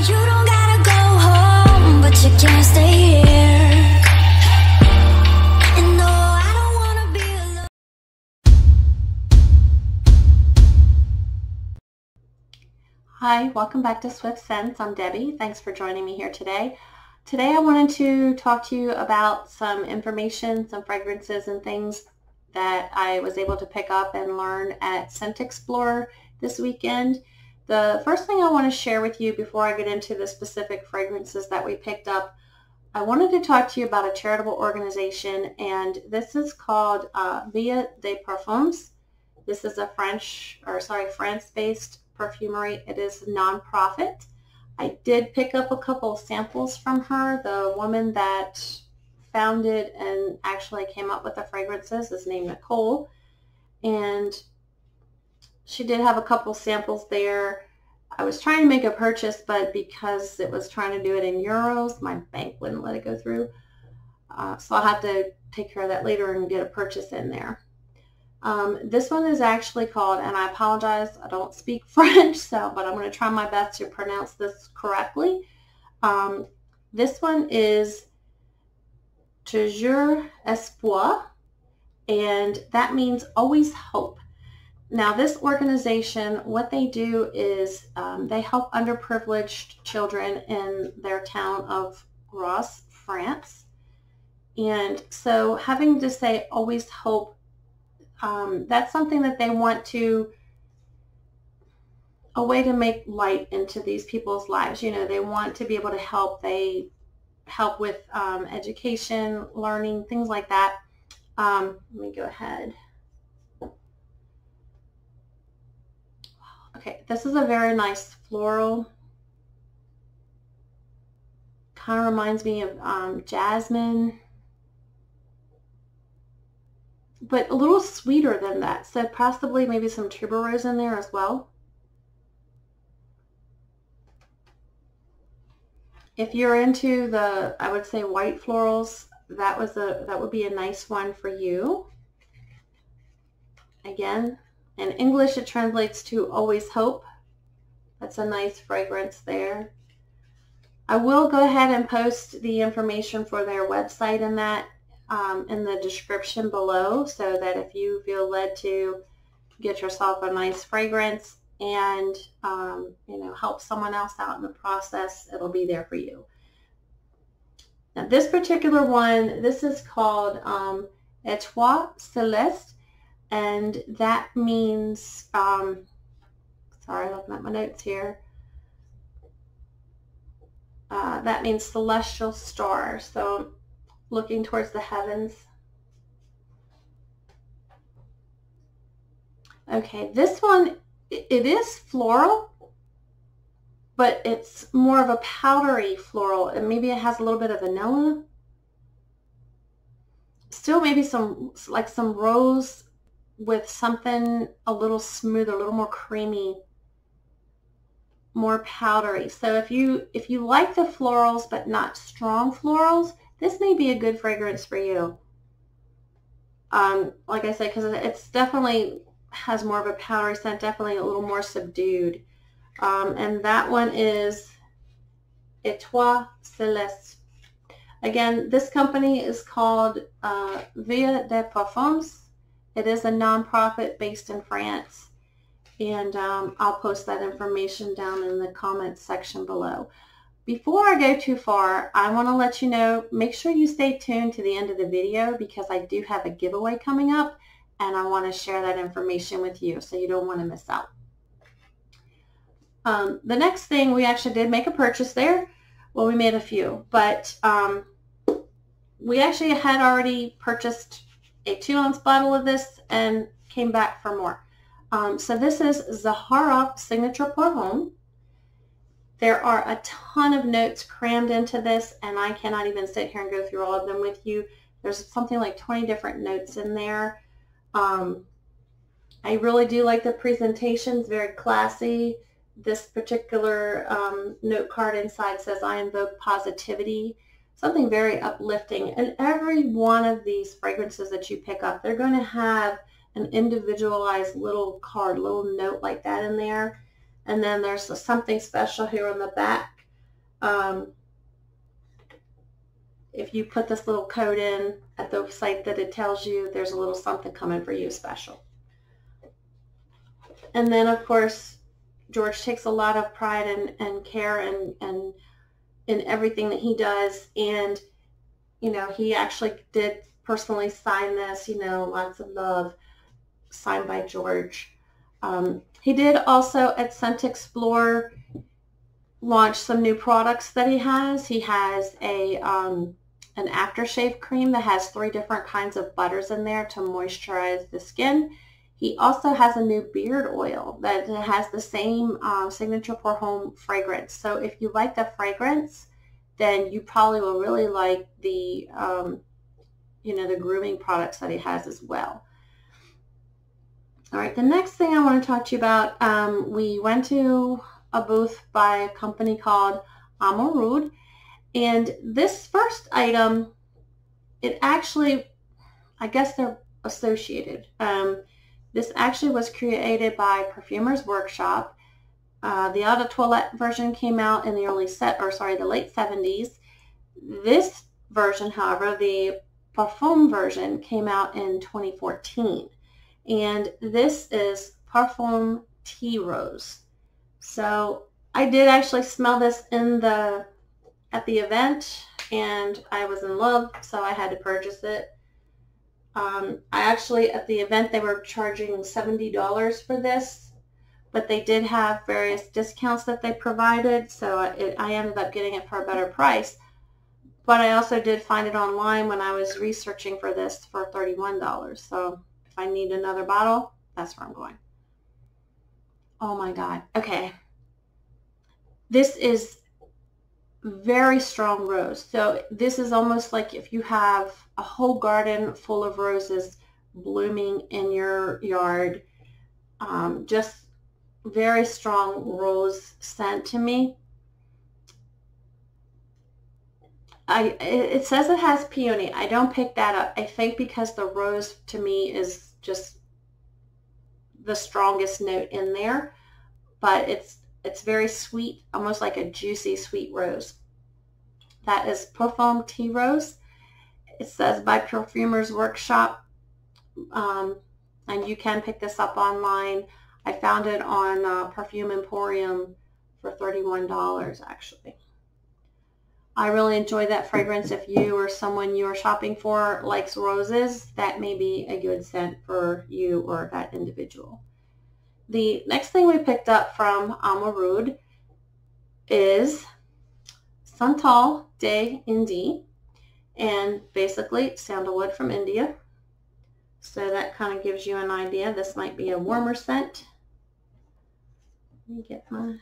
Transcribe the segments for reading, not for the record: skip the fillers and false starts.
You don't gotta go home, but you can't stay here. And no, I don't wanna be alone. Hi, welcome back to Swift Scents. I'm Debbie. Thanks for joining me here today. Today I wanted to talk to you about some information, some fragrances and things that I was able to pick up and learn at ScentXplore this weekend. The first thing I want to share with you before I get into the specific fragrances that we picked up, I wanted to talk to you about a charitable organization, and this is called Via des Parfums. This is a France-based perfumery. It is a non-profit. I did pick up a couple of samples from her. The woman that founded and actually came up with the fragrances is named Nicole, and she did have a couple samples there. I was trying to make a purchase, but because it was trying to do it in euros, my bank wouldn't let it go through. So I'll have to take care of that later and get a purchase in there. This one is actually called, and I apologize, I don't speak French, but I'm going to try my best to pronounce this correctly. This one is Toujours Espoir, and that means always hope. Now this organization, what they do is they help underprivileged children in their town of Ross, France. And so having to say always hope, that's something that they want to, a way to make light into these people's lives. You know, they want to be able to help. They help with education, learning, things like that. Let me go ahead. Okay, this is a very nice floral. Kind of reminds me of jasmine, but a little sweeter than that. So possibly maybe some tuberose in there as well. If you're into the, I would say, white florals, that would be a nice one for you. Again, in English it translates to always hope. That's a nice fragrance there. I will go ahead and post the information for their website in that in the description below, so that if you feel led to get yourself a nice fragrance and you know, help someone else out in the process, it'll be there for you. Now this particular one, this is called Etoile Celeste, and that means sorry, looking at my notes here, that means celestial star. So looking towards the heavens. Okay, this one, it is floral, but it's more of a powdery floral, and maybe it has a little bit of vanilla. Still maybe some rose with something a little smoother, a little more creamy, more powdery. So if you like the florals but not strong florals, this may be a good fragrance for you. Like I said, because it's definitely has more of a powdery scent, definitely a little more subdued. And that one is Etoile Celeste. Again, this company is called Via des Parfums. It is a non-profit based in France, and I'll post that information down in the comments section below. Before I go too far, I want to let you know, make sure you stay tuned to the end of the video, because I do have a giveaway coming up, and I want to share that information with you, so you don't want to miss out. The next thing, we actually did make a purchase there. Well, we made a few, but we actually had already purchased a 2-ounce bottle of this and came back for more. So this is Zaharoff Signature Parfums. There are a ton of notes crammed into this, and I cannot even sit here and go through all of them with you. There's something like 20 different notes in there. I really do like the presentation. It's very classy. This particular note card inside says, "I invoke positivity." Something very uplifting. And every one of these fragrances that you pick up, they're going to have an individualized little card, little note like that in there. And then there's something special here on the back if you put this little code in at the site, that it tells you there's a little something coming for you special. And then, of course, George takes a lot of pride and care and in everything that he does. And, you know, he actually did personally sign this, you know, lots of love, signed by George. He did also at ScentXplore launch some new products that he has. He has an aftershave cream that has 3 different kinds of butters in there to moisturize the skin. He also has a new beard oil that has the same signature Poe Foam fragrance. So if you like the fragrance, then you probably will really like the, you know, the grooming products that he has as well. All right, the next thing I want to talk to you about, we went to a booth by a company called Harop, and this first item, it actually, I guess they're associated. This actually was created by Perfumers Workshop. The Eau de Toilette version came out in the late 70s. This version, however, the Parfum version, came out in 2014. And this is Poe Foam Tea Rose. So I did actually smell this at the event, and I was in love, so I had to purchase it. I actually, at the event, they were charging $70 for this, but they did have various discounts that they provided, so I ended up getting it for a better price. But I also did find it online when I was researching for this for $31. So if I need another bottle, that's where I'm going. Oh my God. Okay. This is very strong rose. So this is almost like if you have a whole garden full of roses blooming in your yard. Just very strong rose scent to me. It says it has peony. I don't pick that up. I think because the rose to me is just the strongest note in there, but it's very sweet, almost like a juicy sweet rose. That is Poe Foam Tea Rose. It says by Perfumers Workshop, and you can pick this up online. I found it on Perfume Emporium for $31 actually. I really enjoy that fragrance. If you or someone you are shopping for likes roses, that may be a good scent for you or that individual. The next thing we picked up from Harop is Santal de Indi, and basically sandalwood from India. So that kind of gives you an idea. This might be a warmer scent. Let me get my...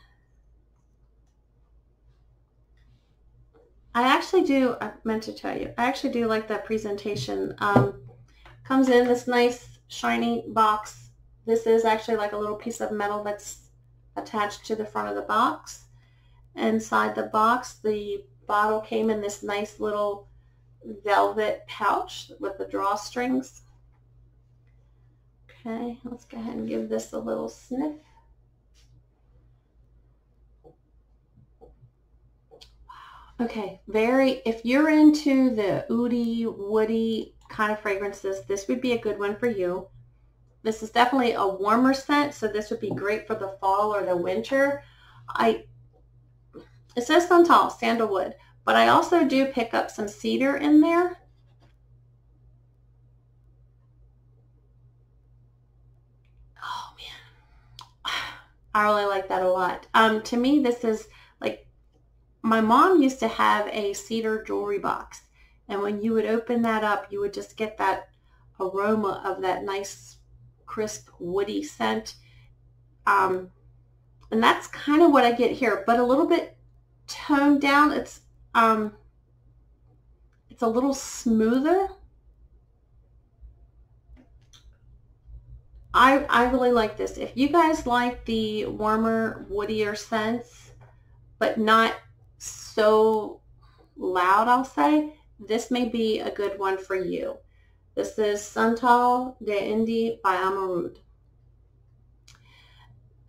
I meant to tell you, I actually do like that presentation. Comes in this nice shiny box. This is actually like a little piece of metal that's attached to the front of the box. Inside the box, the bottle came in this nice little velvet pouch with the drawstrings. Okay, let's go ahead and give this a little sniff. Okay, if you're into the oudy, woody kind of fragrances, this would be a good one for you. This is definitely a warmer scent, so this would be great for the fall or the winter. It says Santal, sandalwood, but I also do pick up some cedar in there. Oh man, I really like that a lot. To me, this is like, my mom used to have a cedar jewelry box, and when you would open that up, you would just get that aroma of that nice, crisp, woody scent. And that's kind of what I get here, but a little bit toned down. It's a little smoother. I really like this. If you guys like the warmer, woodier scents, but not so loud, I'll say, this may be a good one for you. This is Santal de Indi by Harop.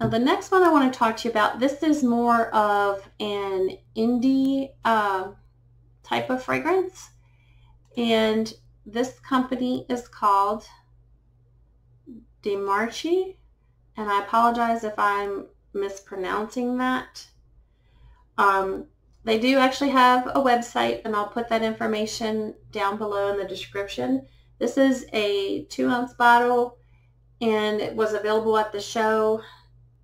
Now the next one I want to talk to you about, this is more of an indie type of fragrance. And this company is called DeMarchi. And I apologize if I'm mispronouncing that. They do actually have a website, and I'll put that information down below in the description. This is a 2-ounce bottle, and it was available at the show.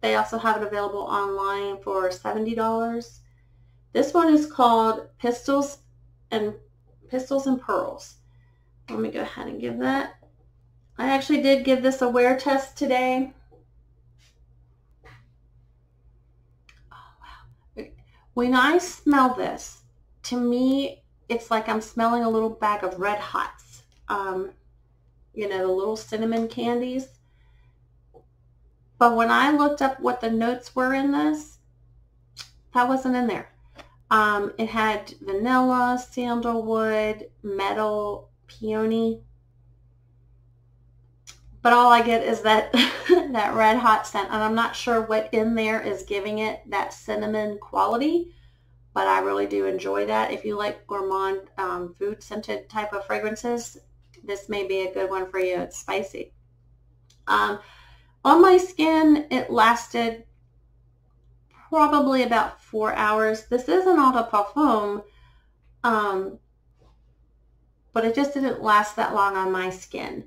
They also have it available online for $70. This one is called Pistols and Pearls. Let me go ahead and give that. I actually did give this a wear test today. When I smell this, to me, it's like I'm smelling a little bag of Red Hots. You know, the little cinnamon candies. But when I looked up what the notes were in this, that wasn't in there. It had vanilla, sandalwood, metal, peony. But all I get is that that Red Hot scent, and I'm not sure what in there is giving it that cinnamon quality, but I really do enjoy that. If you like gourmand food scented type of fragrances, this may be a good one for you. It's spicy. On my skin, it lasted probably about 4 hours. This is an eau de parfum, but it just didn't last that long on my skin.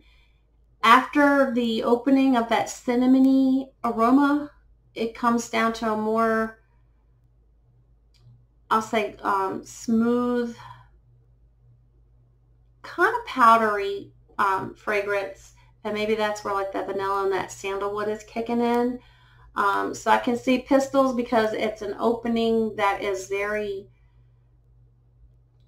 After the opening of that cinnamony aroma, it comes down to a more, I'll say, smooth, kind of powdery fragrance. And maybe that's where like that vanilla and that sandalwood is kicking in. So I can see Pistols because it's an opening that is very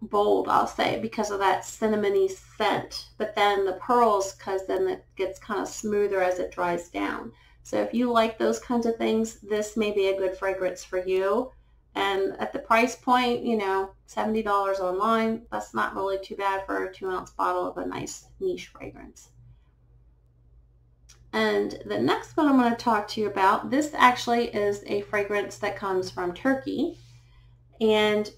bold, I'll say, because of that cinnamony scent. But then the pearls, because then it gets kind of smoother as it dries down. So if you like those kinds of things, this may be a good fragrance for you. And at the price point, you know, $70 online, that's not really too bad for a 2-ounce bottle of a nice niche fragrance. And the next one I'm going to talk to you about, this actually is a fragrance that comes from Turkey. And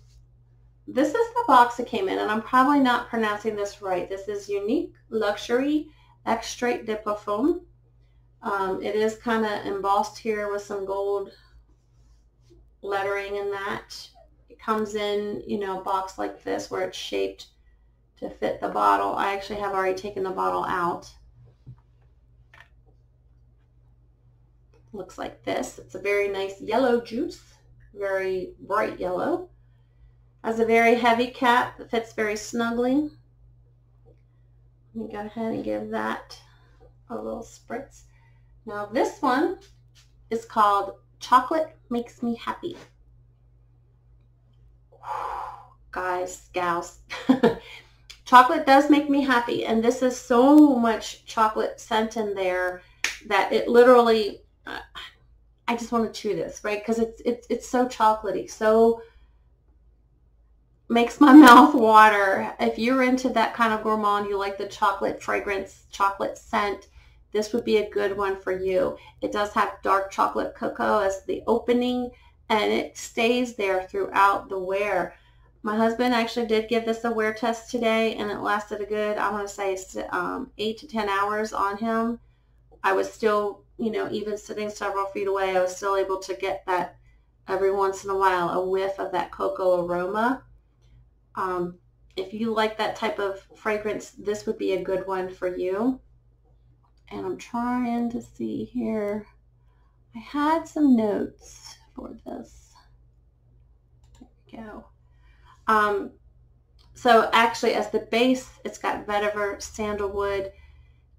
this is the box it came in, and I'm probably not pronouncing this right. This is Unique Luxury Extrait de Parfum. It is kind of embossed here with some gold lettering in that. It comes in, you know, a box like this where it's shaped to fit the bottle. I actually have already taken the bottle out. Looks like this. It's a very nice yellow juice, very bright yellow. Has a very heavy cap that fits very snugly. Let me go ahead and give that a little spritz. Now this one is called Chocolate Makes Me Happy. Guys, gals, chocolate does make me happy, and this is so much chocolate scent in there that it literally, I just want to chew this, right? Because it's so chocolatey, so makes my mouth water. If you're into that kind of gourmand, you like the chocolate fragrance, chocolate scent, this would be a good one for you. It does have dark chocolate cocoa as the opening, and it stays there throughout the wear. My husband actually did give this a wear test today, and it lasted a good, I want to say 8 to 10 hours on him. I was still, you know, even sitting several feet away, I was still able to get that every once in a while, a whiff of that cocoa aroma. If you like that type of fragrance, this would be a good one for you. And I'm trying to see here. I had some notes for this. There we go. So actually as the base, it's got vetiver, sandalwood,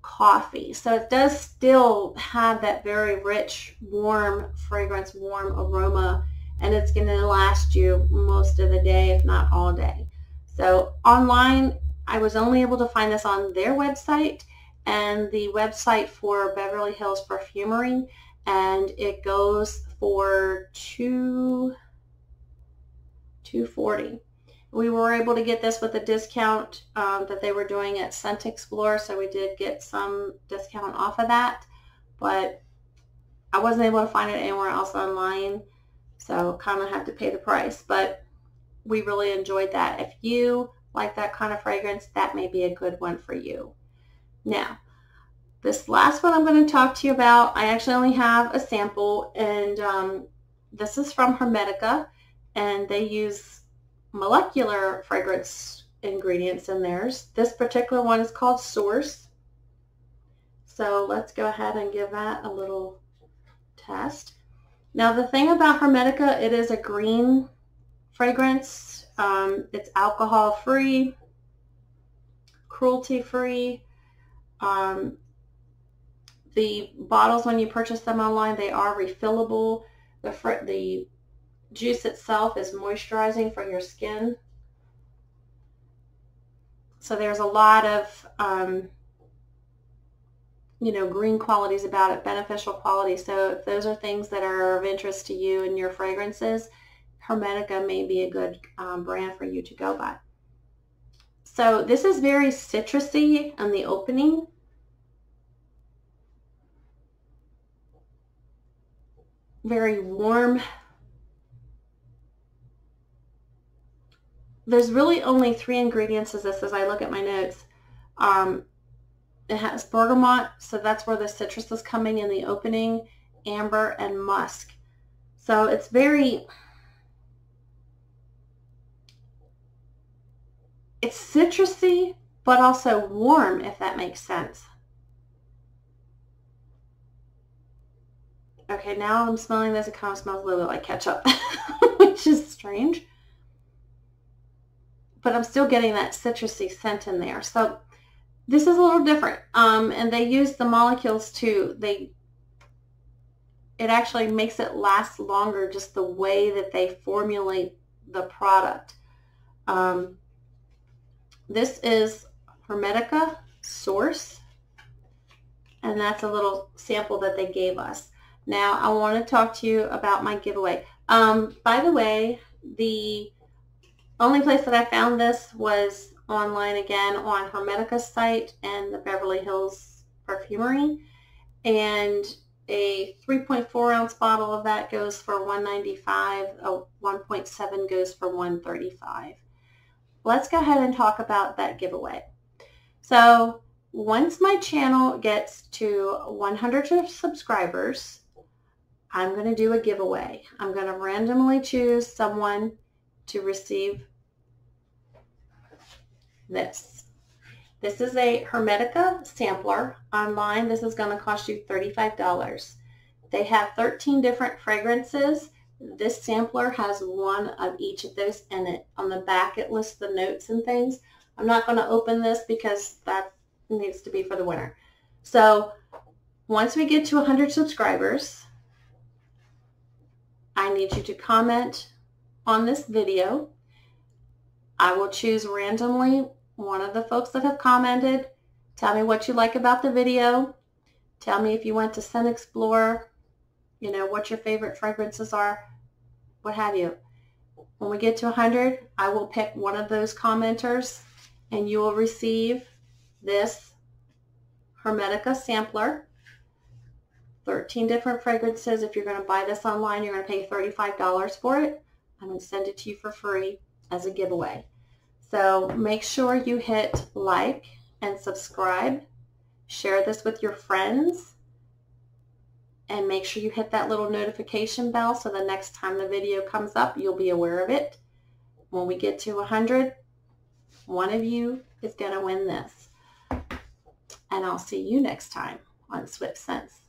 coffee. So it does still have that very rich, warm fragrance, warm aroma, and it's going to last you most of the day, if not all day. So online, I was only able to find this on their website and the website for Beverly Hills Perfumery, and it goes for $240. We were able to get this with a discount that they were doing at ScentXplore, so we did get some discount off of that. But I wasn't able to find it anywhere else online, so kind of have to pay the price, but we really enjoyed that. If you like that kind of fragrance, that may be a good one for you. Now, this last one I'm going to talk to you about, I actually only have a sample, and this is from Hermetica, and they use molecular fragrance ingredients in theirs. This particular one is called Source. So let's go ahead and give that a little test. Now the thing about Hermetica, it is a green fragrance. It's alcohol free, cruelty free. The bottles, when you purchase them online, they are refillable. The juice itself is moisturizing for your skin. So there's a lot of green qualities about it, beneficial qualities. So if those are things that are of interest to you and your fragrances, Hermetica may be a good brand for you to go by. So this is very citrusy on the opening. Very warm. There's really only 3 ingredients to this as I look at my notes. It has bergamot, so that's where the citrus is coming in the opening, amber, and musk. So it's it's citrusy, but also warm, if that makes sense. Okay, now I'm smelling this. It kind of smells a little bit like ketchup, which is strange. But I'm still getting that citrusy scent in there. So this is a little different. And they use the molecules too. It actually makes it last longer, just the way that they formulate the product. This is Hermetica Source, and that's a little sample that they gave us. Now I want to talk to you about my giveaway. By the way, the only place that I found this was online again on Hermetica's site and the Beverly Hills Perfumery, and a 3.4 ounce bottle of that goes for $195. A 1.7 goes for $135. Let's go ahead and talk about that giveaway. So once my channel gets to 100 subscribers, I'm going to do a giveaway. I'm going to randomly choose someone to receive this. This is a Hermetica sampler online. This is going to cost you $35. They have 13 different fragrances. This sampler has one of each of those in it. On the back it lists the notes and things. I'm not going to open this because that needs to be for the winner. So once we get to 100 subscribers, I need you to comment on this video. I will choose randomly one of the folks that have commented. Tell me what you like about the video. Tell me if you went to ScentXplore, what your favorite fragrances are, what have you. When we get to 100, I will pick one of those commenters and you will receive this Hermetica sampler. 13 different fragrances. If you're going to buy this online, you're going to pay $35 for it. I'm going to send it to you for free as a giveaway. So make sure you hit like and subscribe. Share this with your friends. And make sure you hit that little notification bell so the next time the video comes up, you'll be aware of it. When we get to 100, one of you is going to win this. And I'll see you next time on Swift Scents.